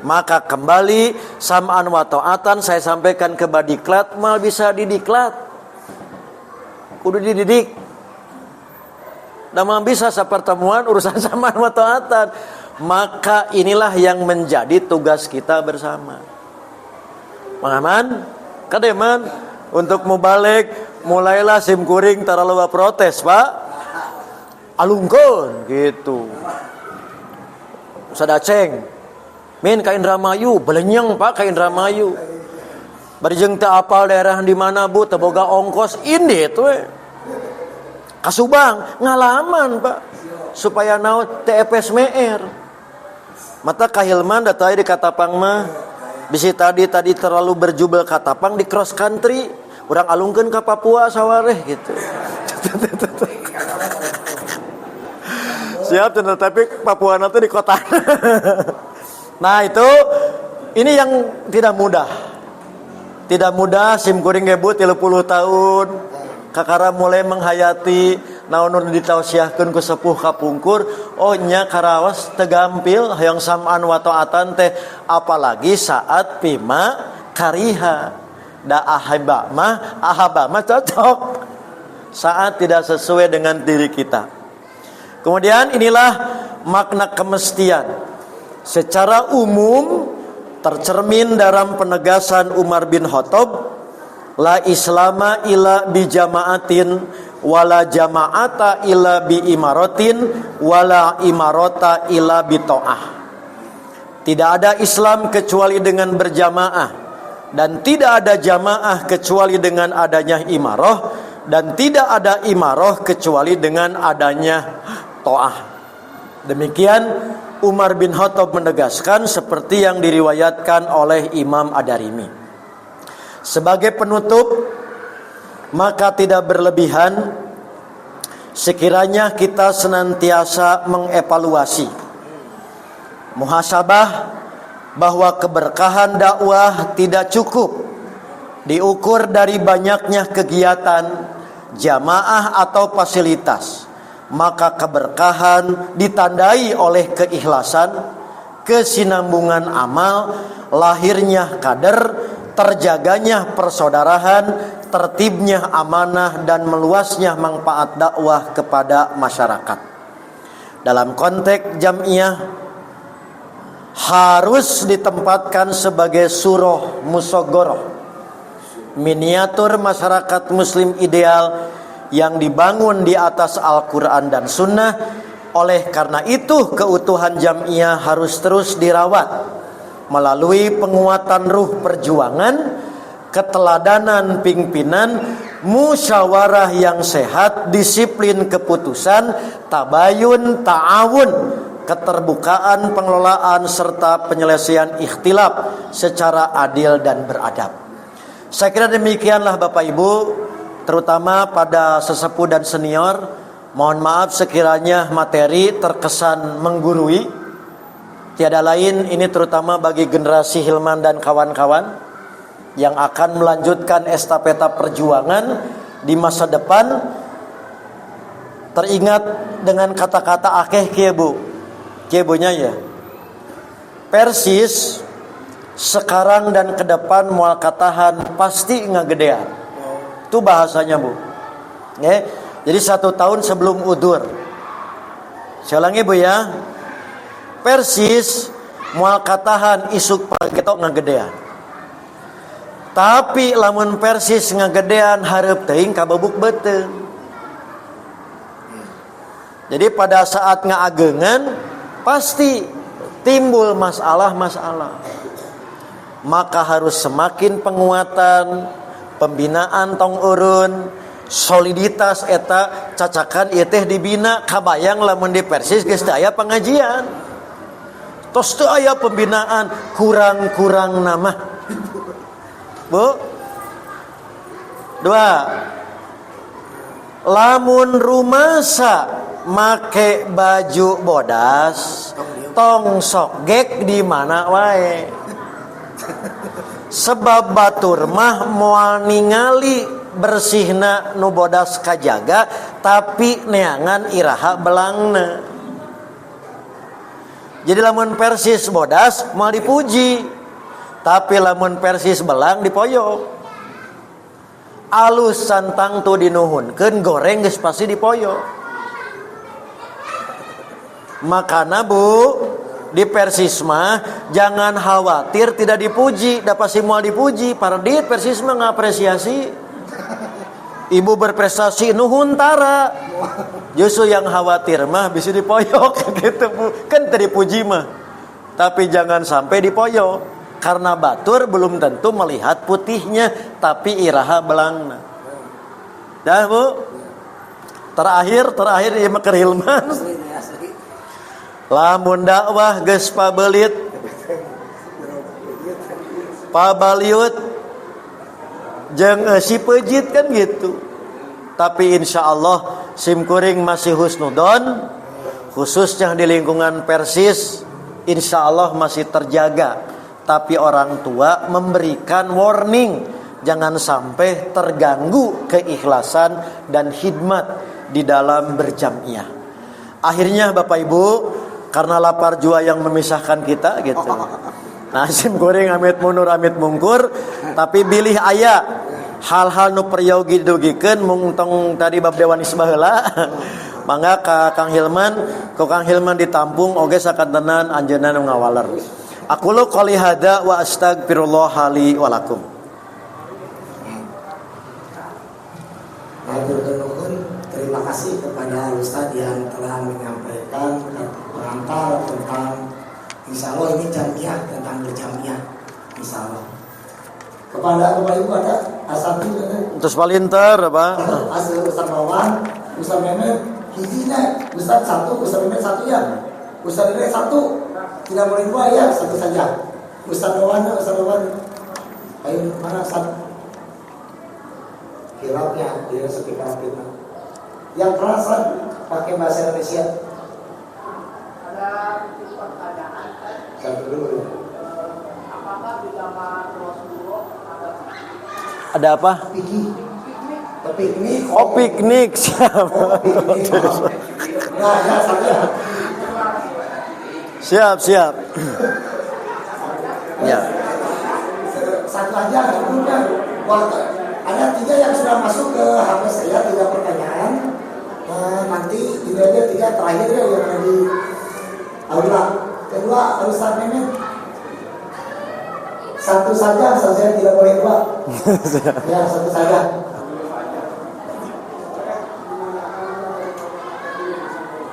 Maka kembali sam'an wa ta'atan saya sampaikan ke Badiklat mal bisa didiklat. Kudu dididik. Dan mal bisa sepertemuan urusan sam'an wa ta'atan. Maka inilah yang menjadi tugas kita bersama. Mangaman, kademan untuk mubalik mulailah simkuring tara loba protes, Pak. Alungkeun gitu. Sadaceng min ka Indramayu, belenyeng Pak ka Indramayu. Bari jeung teu apal daerah di mana Bu, teu boga ongkos indit we. Ka Subang ngalaman Pak. Supaya naon TPS MER. Mata kahilman da teu di Katapang mah Bisi tadi terlalu berjubel katapang di cross country, urang alungkeun ka Papua sawareh gitu. Siap bener, tapi Papua nanti di kota. Nah itu, ini yang tidak mudah. Tidak mudah, simkuring gebut 30 tahun. Kakara mulai menghayati, naon ditausiahkeun ku sepuh kapungkur. Oh nya karawas tegampil, hayang sam'an wa ta'atan teh. Apalagi saat pima kariha. Da ahaba mah cocok. Saat tidak sesuai dengan diri kita. Kemudian inilah makna kemestian. Secara umum tercermin dalam penegasan Umar bin Khattab, la islama illa bi jama'atin wala jama'ata illa bi imaratin wala imarata illa bi ta'ah. Tidak ada Islam kecuali dengan berjamaah, dan tidak ada jamaah kecuali dengan adanya imarah, dan tidak ada imarah kecuali dengan adanya ta'ah. Demikian Umar bin Khattab menegaskan seperti yang diriwayatkan oleh Imam Ad-Darimi. Sebagai penutup, maka tidak berlebihan sekiranya kita senantiasa mengevaluasi, muhasabah, bahwa keberkahan dakwah tidak cukup diukur dari banyaknya kegiatan, jamaah atau fasilitas. Maka keberkahan ditandai oleh keikhlasan, kesinambungan amal, lahirnya kader, terjaganya persaudaraan, tertibnya amanah, dan meluasnya manfaat dakwah kepada masyarakat. Dalam konteks jamiah harus ditempatkan sebagai surah musogoroh, miniatur masyarakat muslim ideal yang dibangun di atas Al-Quran dan Sunnah. Oleh karena itu keutuhan jamiah harus terus dirawat melalui penguatan ruh perjuangan, keteladanan pimpinan, musyawarah yang sehat, disiplin keputusan, tabayun, ta'awun, keterbukaan pengelolaan, serta penyelesaian ikhtilaf secara adil dan beradab. Saya kira demikianlah Bapak Ibu, terutama pada sesepuh dan senior. Mohon maaf sekiranya materi terkesan menggurui. Tiada lain, ini terutama bagi generasi Hilman dan kawan-kawan yang akan melanjutkan estafeta perjuangan di masa depan. Teringat dengan kata-kata akeh kieu Bu. Kieu bunya ya. Persis sekarang dan ke depan moal katahan pasti ngagedean. Itu bahasanya Bu. Ya. Jadi 1 tahun sebelum udur. Saya ulangi Bu ya. Persis moal katahan isuk pagetok ngagedean. Tapi lamun persis ngagedean hareup teuing kabebuk beuteung. Jadi pada saat ngaageungan pasti timbul masalah-masalah. Maka harus semakin penguatan, pembinaan tong urun, soliditas eta cacakan ieu teh dibina. Kabayang lamun di Persis geus teu aya pengajian, tos teu aya pembinaan, kurang-kurang nama. Bu, 2, lamun rumasa make baju bodas, tong sok gek di mana wae. Sebab batur mah moal ningali bersihna nu bodas kajaga, tapi neangan iraha belangna. Jadi lamun Persis bodas mau dipuji, tapi lamun Persis belang dipoyok. Alus santang tu dinuhunkeun, goreng geus pasti dipoyok. Makana Bu, di Persis mah jangan khawatir tidak dipuji, da pasti moal dipuji. Para di Persis mah ngapresiasi. Ibu berprestasi nuhun tara. Justru yang khawatir mah bisa dipoyok gitu Bu. Kan tadi dipuji mah. Tapi jangan sampai dipoyok, karena batur belum tentu melihat putihnya, tapi iraha belangna. Dah Bu. Terakhir ieu mah keur Hilman. Lamun dakwah geus pabelit pabaliut jeung si pejit kan gitu. Tapi insya Allah simkuring masih husnudon, khususnya di lingkungan Persis, insya Allah masih terjaga. Tapi orang tua memberikan warning, jangan sampai terganggu keikhlasan dan khidmat di dalam berjamiah. Akhirnya Bapak Ibu, karena lapar jua yang memisahkan kita gitu. Nah simkuring amit mundur amit mungkur, tapi bilih aya hal-hal nu peryogi dugikeun mung tong tadi bab dewan isbaheula. Mangga ka Kang Hilman, ku Kang Hilman ditampung oge sakantenan anjeunna nu ngawaler. Aqulu qouli hada wa astagfirullah li wa lakum. Terima kasih kepada Ustaz yang telah menyampaikan pengantar tentang insya Allah ini jamiah, tentang berjamiah insya Allah. Kepada Bapak Ibu ada asal Terus palinter apa? Asal Ustaz Bawan, Ustaz Mehmet, hijinya Ustaz satu, Ustaz Mehmet satu ya. Ustaz Mehmet satu, tidak boleh dua ya, satu saja. Ustaz Bawan, ayo mana Ustaz? Kirapnya, dia sekitar kita. Yang terasa pakai bahasa Indonesia. Ada pertanyaan. Satu dulu ya. Apakah di zaman Rasulullah Ada apa? Piknik. Oh piknik siap. Nah, ya saya. Siap. Ya. Satu aja sebelumnya. Ada 3 yang sudah masuk ke HP saya, 3 pertanyaan. Nanti tidak ada 3 terakhir ya yang ada di aula. Kedua, Ustaz Mehmet. Satu saja tidak boleh 2. Ya, satu saja.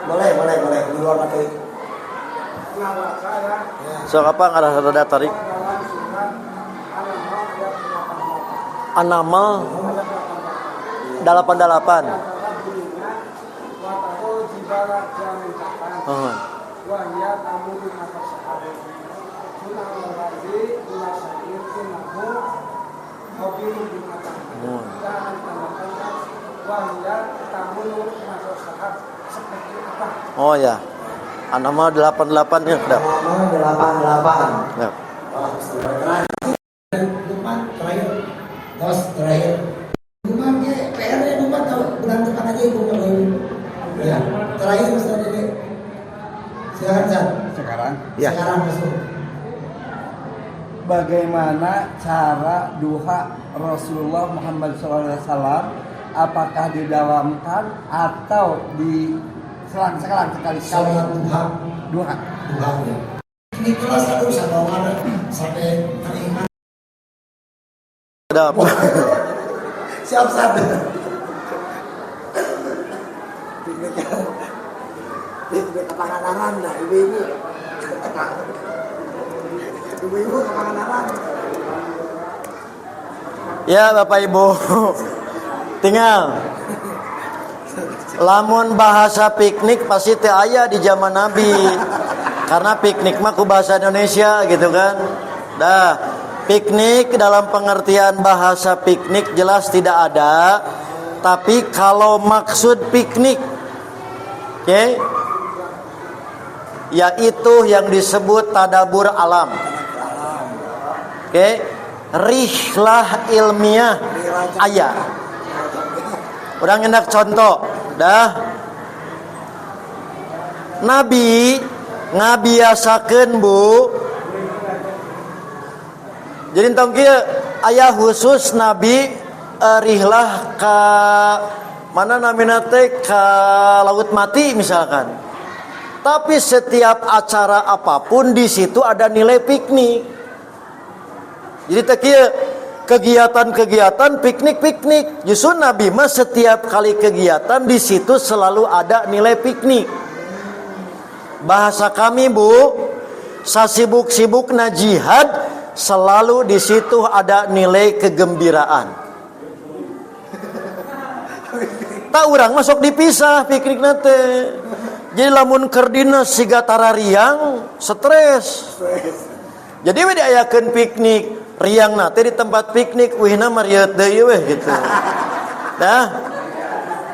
Boleh di luar materi. So apa ngarah rada tarik? Anamal 88. Oh ya. Anamal 88 ya, udah. Anamal 88. Ya. Lukman terakhir. Bos terakhir. Lukman PR Lukman bulan depan aja Ibu kalau ya. Terakhir Ustaz Dede. Silakan Ustaz. Sekarang? Ya. Sekarang masuk. Bagaimana cara duha Rasulullah Muhammad SAW? Apakah didalamkan atau di selang-selang sekali Salat duha. duha? Duha ya. Ini kelas satu sampai mana? Sampai teringat. Ada apa? Siap Ustaz. Piknik ke Pangandaran dah ibu-ibu. Ibu-ibu ke Pangandaran. Ya Bapak Ibu. Tinggal lamun bahasa piknik pasti teu aya di zaman Nabi. Karena piknik mah ku bahasa Indonesia gitu kan. Dah, piknik dalam pengertian bahasa piknik jelas tidak ada. Tapi kalau maksud piknik, oke, yaitu yang disebut tadabur alam. Oke, rihlah ilmiah aya. Urang hendak contoh, dah. Nabi ngabiasakeun Bu. Jadi entong kieu aya khusus Nabi rihlah ka mana namina teh ka Laut Mati misalkan. Tapi setiap acara apapun di situ ada nilai piknik. Jadi teh kieu kegiatan-kegiatan piknik. Justru Nabi mah setiap kali kegiatan di situ selalu ada nilai piknik. Bahasa kami Bu, sasibuk-sibukna jihad selalu di situ ada nilai kegembiraan. Tak urang masuk dipisah piknik nate. Jadi lamun keur dina siga tarariang stres. Jadi we diayakeun piknik riang nate di tempat piknik wihna mariot deui weh gitu. Dah.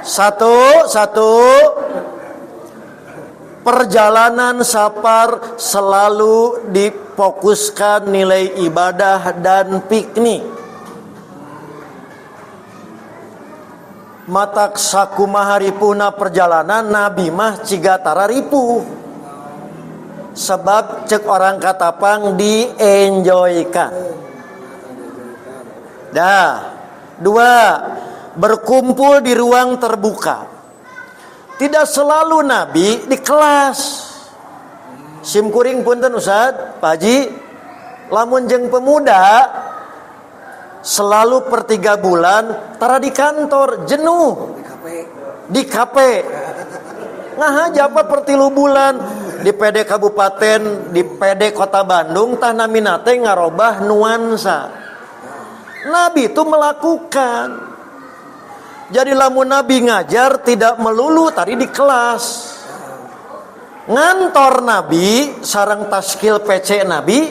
Satu perjalanan safar selalu difokuskan nilai ibadah dan piknik. Matak sakumaha ripuhna perjalanan Nabi mah ciga tara ripuh. Sebab cek orang katapang di-enjoykan. Dah. 2. Berkumpul di ruang terbuka. Tidak selalu Nabi di kelas. Simkuring punten Ustaz, Pak Haji. Lamun jeung pemuda selalu per 3 bulan tara di kantor jenuh. Di kafe. Ngahaja apa per 3 bulan di PD Kabupaten, di PD Kota Bandung tah namina teh ngarobah nuansa. Nabi itu melakukan. Jadi lamun Nabi ngajar tidak melulu tadi di kelas. Ngantor Nabi sareng taskil PC Nabi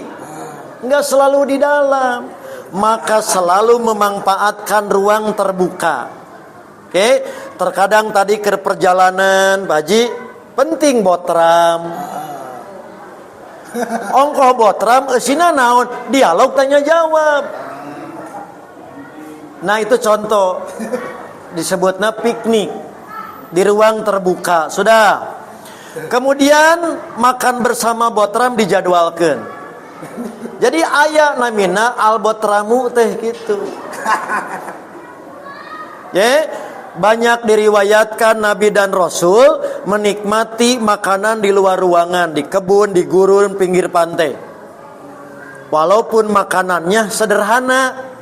enggak selalu di dalam, maka selalu memanfaatkan ruang terbuka. Oke, terkadang tadi ke perjalanan Baji penting botram. Ongkoh botram eusina naon? Dialog tanya jawab. Nah, itu contoh disebutnya piknik di ruang terbuka. Sudah. Kemudian makan bersama botram dijadwalkan. Jadi aya namina al botramu teh gitu. Ya, banyak diriwayatkan Nabi dan Rasul menikmati makanan di luar ruangan, di kebun, di gurun, pinggir pantai. Walaupun makanannya sederhana,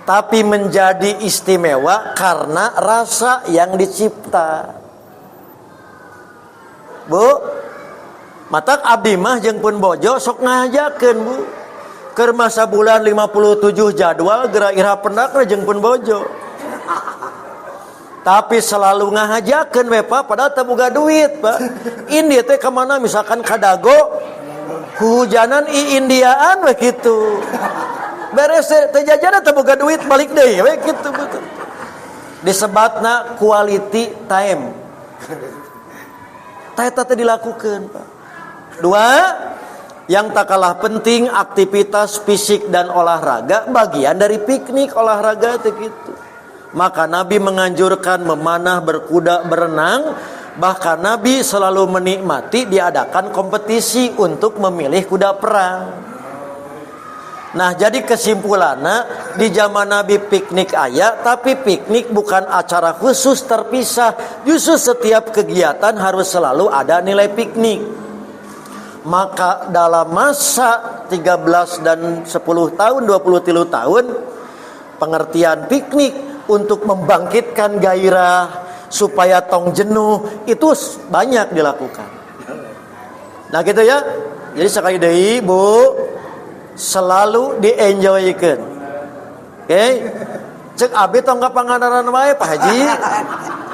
tapi menjadi istimewa karena rasa yang dicipta. Bu, matak abdi mah jeung pun bojo sok ngajakeun Bu. Keur masa bulan 57 jadwal geura ira pendak jeung pun bojo. Tapi selalu ngahajakeun we Pak, padahal teu boga duit, Pak. Indi teh ka mana misalkan ka Dago, hujanan Indiaan we kitu. Beres teh jajan teu boga duit balik deui we kitu betul. Disebutna quality time. Eta teh dilakukeun, Pak. 2, yang tak kalah penting aktivitas fisik dan olahraga bagian dari piknik olahraga teh gitu. Maka Nabi menganjurkan memanah, berkuda, berenang. Bahkan Nabi selalu menikmati diadakan kompetisi untuk memilih kuda perang. Nah, jadi kesimpulannya di zaman Nabi piknik aya, tapi piknik bukan acara khusus terpisah. Justru setiap kegiatan harus selalu ada nilai piknik. Maka dalam masa 13 dan 10 tahun, 23 tahun pengertian piknik untuk membangkitkan gairah supaya tong jenuh itu banyak dilakukan. Nah gitu ya. Jadi sekali deui Bu, selalu di-enjoykeun. Oke. Cek abi tong ka Pangandaran wae Pak Haji.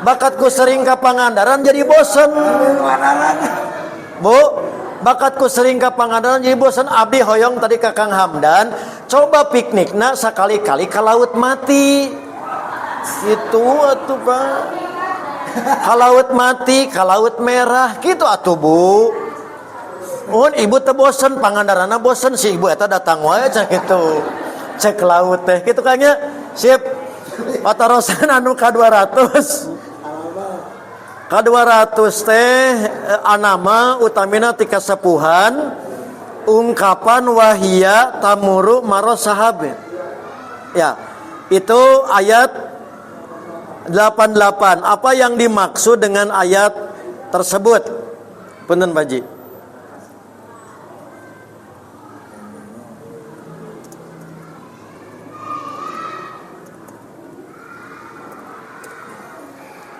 Bakatku sering ka Pangandaran jadi bosen. Bu, bakatku sering ka Pangandaran jadi bosen. Abi hoyong tadi ka Kang Hamdan, coba piknikna sakali-kali ka Laut Mati. Itu atuh Pak. Ka Laut Mati, ka Laut Merah gitu atuh Bu. Ibu teh bosen, Pangandarana bosen, si ibu eta datang wae cak gitu. Cek laut teh gitu kan nya. Sip. Patarosan anu ka-200. Ka-200 teh anama utamina ti kasepuhan ungkapan wahia tamuru maros sahabat. Ya, itu ayat 88. Apa yang dimaksud dengan ayat tersebut? Punten Baji.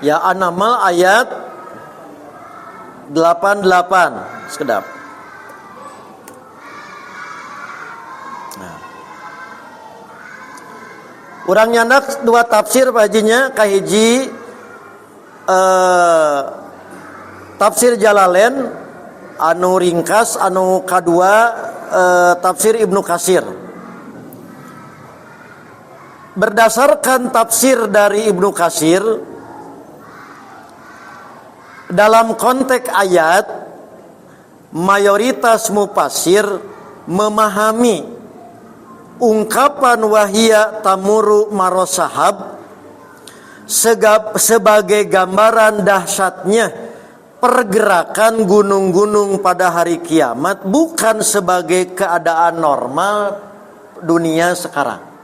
Ya anamal ayat 88 sekedap. Nah. Urang nyandak 2 tafsir pajinya kahiji tafsir Jalalain anu ringkas, anu kadua tafsir Ibnu Katsir. Berdasarkan tafsir dari Ibnu Katsir, dalam konteks ayat, mayoritas mufassir memahami ungkapan wahia tamuru marosahab sebagai gambaran dahsyatnya pergerakan gunung-gunung pada hari kiamat, bukan sebagai keadaan normal dunia sekarang.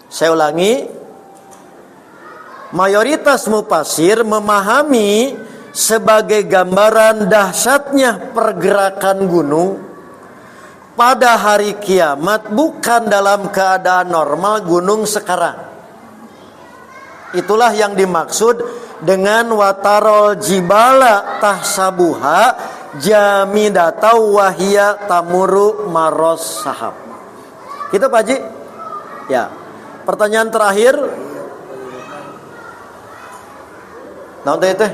Saya ulangi, mayoritas mufassir memahami sebagai gambaran dahsyatnya pergerakan gunung pada hari kiamat, bukan dalam keadaan normal gunung sekarang. Itulah yang dimaksud dengan watarol jibala tahsabuha jamidata wahia tamuru maros sahab. Gitu Pak Haji? Ya. Pertanyaan terakhir. Naon teh?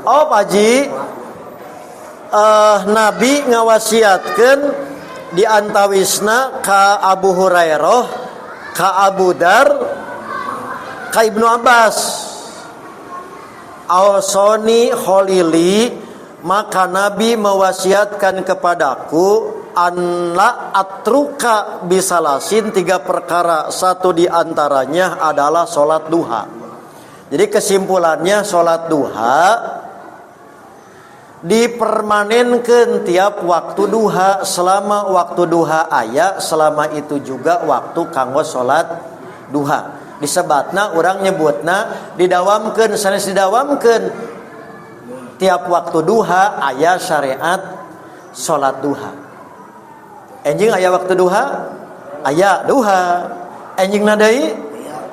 Oh Pak Haji, Nabi ngawasiatkeun di antawisna ka Abu Hurairah, ka Abu Dar, ka Ibnu Abbas. Awsoni kholili, maka Nabi mewasiatkan kepadaku anla atruka bisalasin, 3 perkara. Satu di antaranya adalah sholat duha. Jadi kesimpulannya, sholat duha dipermanenkan tiap waktu duha. Selama waktu duha aya, selama itu juga waktu kanggo sholat duha. Disebatna orang nyebutna didawamkeun, sanes didawamkeun tiap waktu duha aya syariat sholat duha. Enjing aya waktu duha, aya duha. Enjing nadai,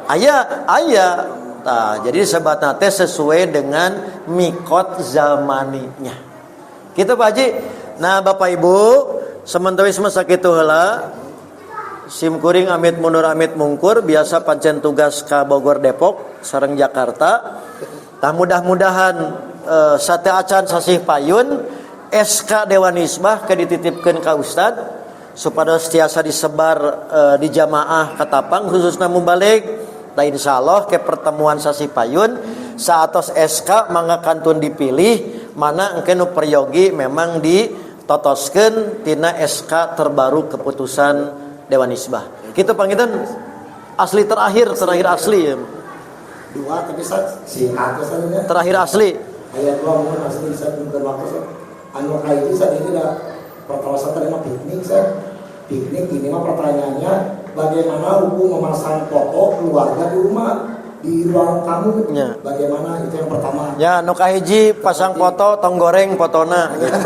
aya. Nah, jadi sebatna teh sesuai dengan mikot zamaninya. Gitu Pak Haji. Nah, Bapak Ibu, sementawis masa kitu heula, sim kuring amit mundur amit mungkur, biasa pancen tugas ka Bogor, Depok, sareng Jakarta. Tah mudah-mudahan sate acan sasih payun SK Dewan Hizbah ke dititipkeun ka Ustad supaya tiasa disebar di jamaah Katapang khususna mubalik. Nah insyaallah ke pertemuan sasi payun saatos SK mangga kantun dipilih mana engke nu peryogi memang ditotoskeun tina SK terbaru keputusan Dewan Hizbah. Kitu pangitan asli terakhir asli. Dua tapi singkat saja. Terakhir asli. Ayat 2 mun asli bisa berwaktu anu kayu saat ini dah pertama terima piknik piknik ini mah pertanyaannya bagaimana hukum memasang foto keluarga di rumah di ruang tamu ya. Bagaimana itu yang pertama ya nu kahiji pasang foto tong goreng fotona gitu.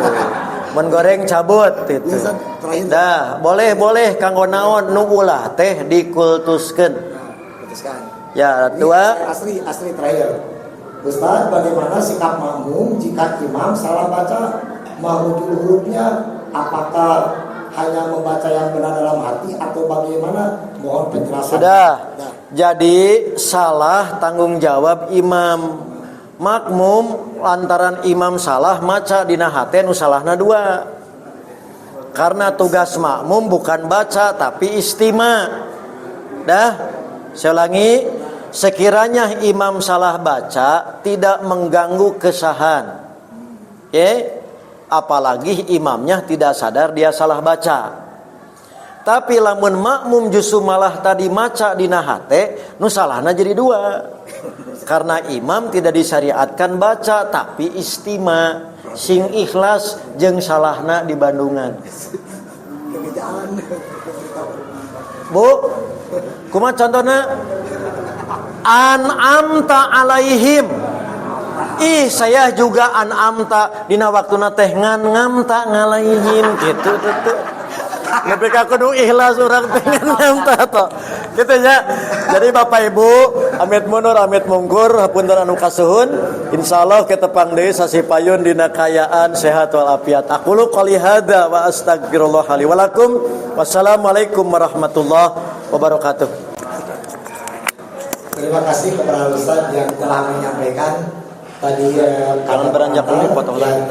Men goreng cabut gitu. Dah boleh kanggo naon nu ulah teh dikultuskeun. Ya dua asli terakhir Ustaz, bagaimana sikap makmum jika imam salah baca mahudul hurufnya? Apakah hanya membaca yang benar dalam hati atau bagaimana? Mohon penjelasan. Sudah. Jadi salah tanggung jawab imam. Makmum lantaran imam salah maca dina hate nu salahna 2. Karena tugas makmum bukan baca tapi istima. Dah, saya ulangi, sekiranya imam salah baca tidak mengganggu kesahan. Apalagi imamnya tidak sadar dia salah baca. Tapi lamun makmum justru malah tadi maca dina hate, nu salahna jadi 2. Karena imam tidak disyariatkan baca tapi istima, sing ikhlas jeung salahna di Bandungan. Bu, kumaha contohna? An'amta alaihim. Saya juga an'amta dina waktuna teh ngamta ngalaihim gitu tuh. Lebih ka kudu ikhlas urang teh ngamta to. Gitu ya. Jadi Bapak Ibu, amit mundur amit mungkur hapunten anu kasuhun. Insyaallah ketepang deui sasi payun dina kayaan sehat wal afiat. Aqulu qouli hadza wa astagfirullah li wa lakum. Wassalamualaikum warahmatullahi wabarakatuh. Terima kasih kepada Ustaz yang telah menyampaikan tadi Jangan beranjak dulu potong lagi.